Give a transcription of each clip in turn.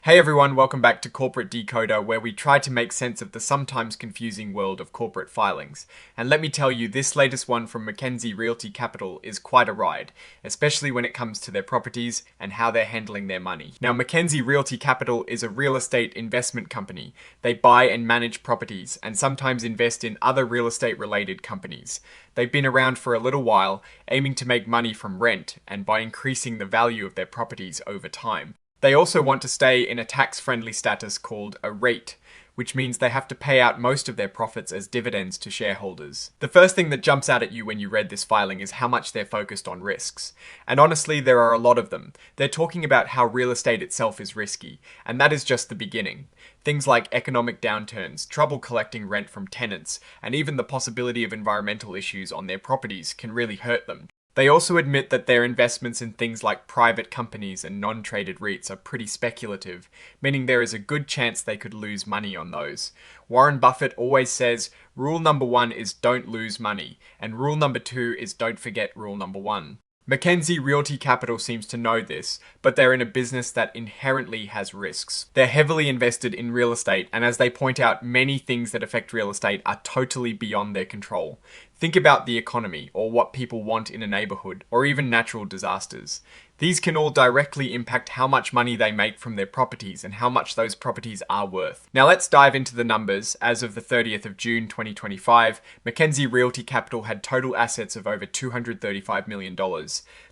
Hey everyone, welcome back to Corporate Decoder, where we try to make sense of the sometimes confusing world of corporate filings. And let me tell you, this latest one from MacKenzie Realty Capital is quite a ride, especially when it comes to their properties and how they're handling their money. Now, MacKenzie Realty Capital is a real estate investment company. They buy and manage properties and sometimes invest in other real estate related companies. They've been around for a little while, aiming to make money from rent and by increasing the value of their properties over time. They also want to stay in a tax-friendly status called a REIT, which means they have to pay out most of their profits as dividends to shareholders. The first thing that jumps out at you when you read this filing is how much they're focused on risks. And honestly, there are a lot of them. They're talking about how real estate itself is risky, and that is just the beginning. Things like economic downturns, trouble collecting rent from tenants, and even the possibility of environmental issues on their properties can really hurt them. They also admit that their investments in things like private companies and non-traded REITs are pretty speculative, meaning there is a good chance they could lose money on those. Warren Buffett always says, rule number 1 is don't lose money, and rule number 2 is don't forget rule number 1. MacKenzie Realty Capital seems to know this, but they're in a business that inherently has risks. They're heavily invested in real estate, and as they point out, many things that affect real estate are totally beyond their control. Think about the economy, or what people want in a neighborhood, or even natural disasters. These can all directly impact how much money they make from their properties and how much those properties are worth. Now let's dive into the numbers. As of the 30th of June 2025, MacKenzie Realty Capital had total assets of over $235 million.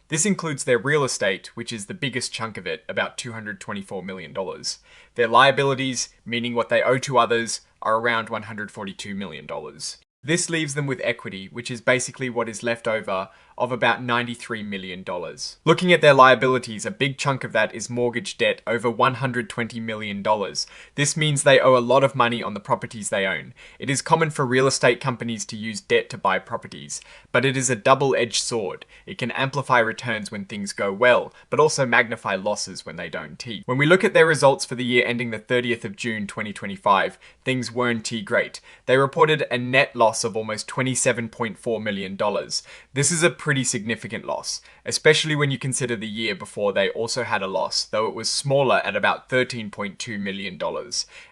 This includes their real estate, which is the biggest chunk of it, about $224 million. Their liabilities, meaning what they owe to others, are around $142 million. This leaves them with equity, which is basically what is left over, of about $93 million. Looking at their liabilities, a big chunk of that is mortgage debt, over $120 million. This means they owe a lot of money on the properties they own. It is common for real estate companies to use debt to buy properties, but it is a double-edged sword. It can amplify returns when things go well, but also magnify losses when they don't. When we look at their results for the year ending the 30th of June 2025, things weren't great. They reported a net loss of almost $27.4 million. This is a pretty significant loss, especially when you consider the year before they also had a loss, though it was smaller at about $13.2 million.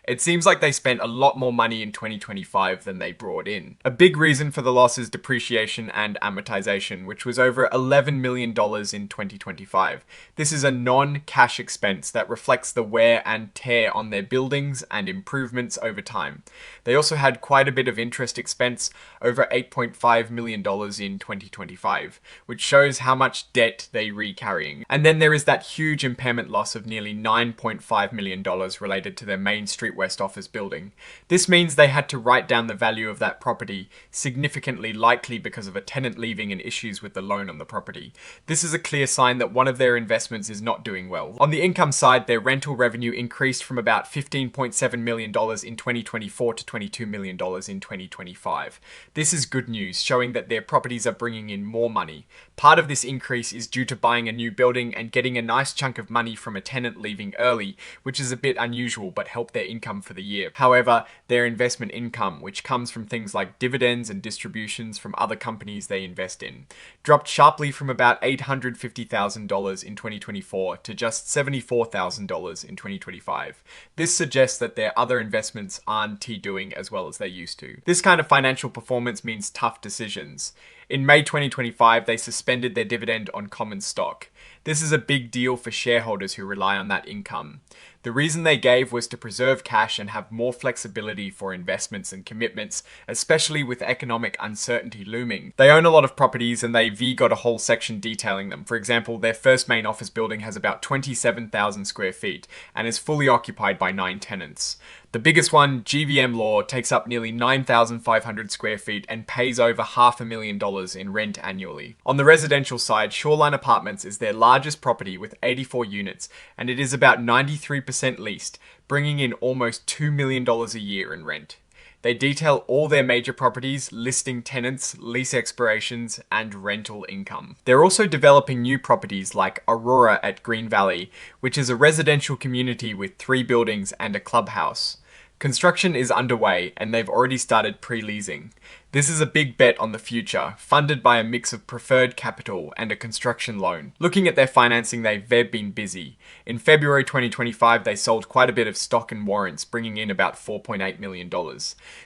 It seems like they spent a lot more money in 2025 than they brought in. A big reason for the loss is depreciation and amortization, which was over $11 million in 2025. This is a non-cash expense that reflects the wear and tear on their buildings and improvements over time. They also had quite a bit of interest expense, over $8.5 million in 2025, which shows how much debt they recarrying. And then there is that huge impairment loss of nearly $9.5 million related to their Main Street West office building. This means they had to write down the value of that property significantly, likely because of a tenant leaving and issues with the loan on the property. This is a clear sign that one of their investments is not doing well. On the income side, their rental revenue increased from about $15.7 million in 2024 to $22 million in 2025. This is good news, showing that their properties are bringing in more money. Part of this increase is due to buying a new building and getting a nice chunk of money from a tenant leaving early, which is a bit unusual but helped their income for the year. However, their investment income, which comes from things like dividends and distributions from other companies they invest in, dropped sharply from about $850,000 in 2024 to just $74,000 in 2025. This suggests that their other investments aren't doing as well as they used to. This kind of financial performance means tough decisions. In May 2025, they suspended their dividend on common stock. This is a big deal for shareholders who rely on that income. The reason they gave was to preserve cash and have more flexibility for investments and commitments, especially with economic uncertainty looming. They own a lot of properties and they've got a whole section detailing them. For example, their first main office building has about 27,000 square feet and is fully occupied by 9 tenants. The biggest one, GVM Law, takes up nearly 9,500 square feet and pays over $500,000 in rent annually. On the residential side, Shoreline Apartments is their largest property with 84 units, and it is about 93% leased, bringing in almost $2 million a year in rent. They detail all their major properties, listing tenants, lease expirations, and rental income. They're also developing new properties like Aurora at Green Valley, which is a residential community with 3 buildings and a clubhouse. Construction is underway and they've already started pre-leasing. This is a big bet on the future, funded by a mix of preferred capital and a construction loan. Looking at their financing, they've been busy. In February 2025, they sold quite a bit of stock and warrants, bringing in about $4.8 million.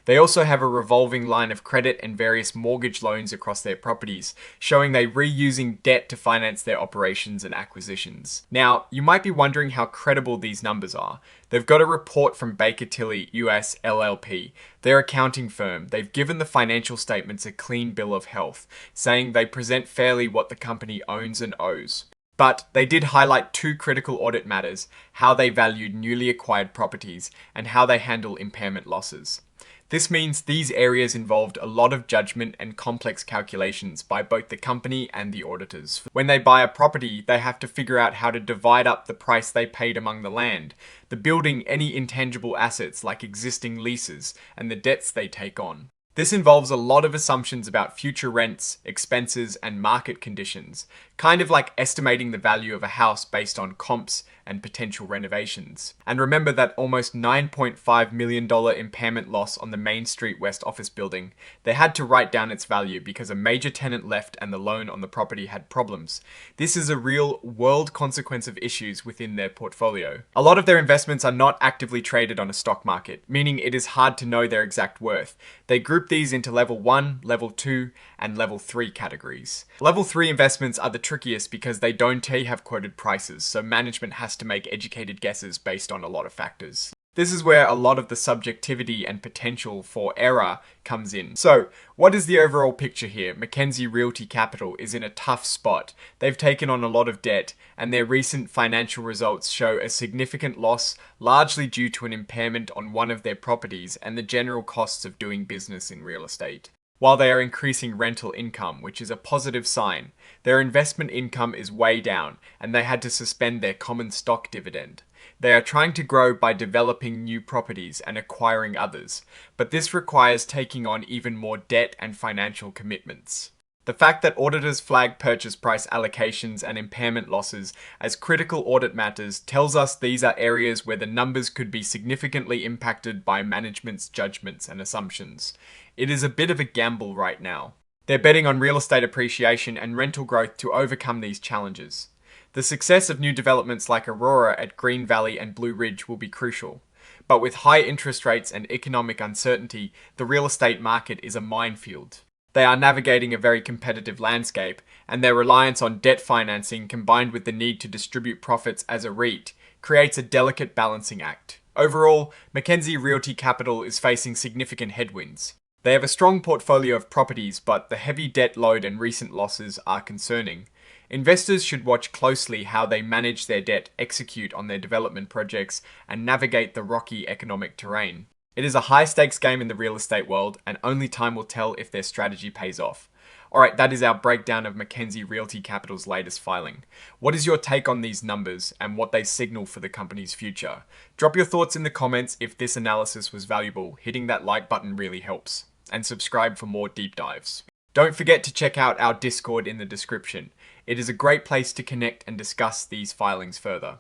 They also have a revolving line of credit and various mortgage loans across their properties, showing they're reusing debt to finance their operations and acquisitions. Now, you might be wondering how credible these numbers are. They've got a report from Baker Tilly US LLP, their accounting firm. They've given the financial statements a clean bill of health, saying they present fairly what the company owns and owes. But they did highlight two critical audit matters: how they valued newly acquired properties and how they handle impairment losses. This means these areas involved a lot of judgment and complex calculations by both the company and the auditors. When they buy a property, they have to figure out how to divide up the price they paid among the land, the building, any intangible assets like existing leases, and the debts they take on. This involves a lot of assumptions about future rents, expenses, and market conditions, kind of like estimating the value of a house based on comps and potential renovations. And remember that almost $9.5 million impairment loss on the Main Street West office building. They had to write down its value because a major tenant left and the loan on the property had problems. This is a real world consequence of issues within their portfolio. A lot of their investments are not actively traded on a stock market, meaning it is hard to know their exact worth. They group these into level 1, level 2, and level 3 categories. Level 3 investments are the trickiest because they don't have quoted prices, so management has to make educated guesses based on a lot of factors. This is where a lot of the subjectivity and potential for error comes in. So, what is the overall picture here? MacKenzie Realty Capital is in a tough spot. They've taken on a lot of debt, and their recent financial results show a significant loss, largely due to an impairment on one of their properties and the general costs of doing business in real estate. While they are increasing rental income, which is a positive sign, their investment income is way down, and they had to suspend their common stock dividend. They are trying to grow by developing new properties and acquiring others, but this requires taking on even more debt and financial commitments. The fact that auditors flag purchase price allocations and impairment losses as critical audit matters tells us these are areas where the numbers could be significantly impacted by management's judgments and assumptions. It is a bit of a gamble right now. They're betting on real estate appreciation and rental growth to overcome these challenges. The success of new developments like Aurora at Green Valley and Blue Ridge will be crucial. But with high interest rates and economic uncertainty, the real estate market is a minefield. They are navigating a very competitive landscape, and their reliance on debt financing combined with the need to distribute profits as a REIT creates a delicate balancing act. Overall, MacKenzie Realty Capital is facing significant headwinds. They have a strong portfolio of properties, but the heavy debt load and recent losses are concerning. Investors should watch closely how they manage their debt, execute on their development projects, and navigate the rocky economic terrain. It is a high-stakes game in the real estate world, and only time will tell if their strategy pays off. Alright, that is our breakdown of MacKenzie Realty Capital's latest filing. What is your take on these numbers and what they signal for the company's future? Drop your thoughts in the comments if this analysis was valuable. Hitting that like button really helps. And subscribe for more deep dives. Don't forget to check out our Discord in the description. It is a great place to connect and discuss these filings further.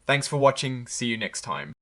Thanks for watching. See you next time.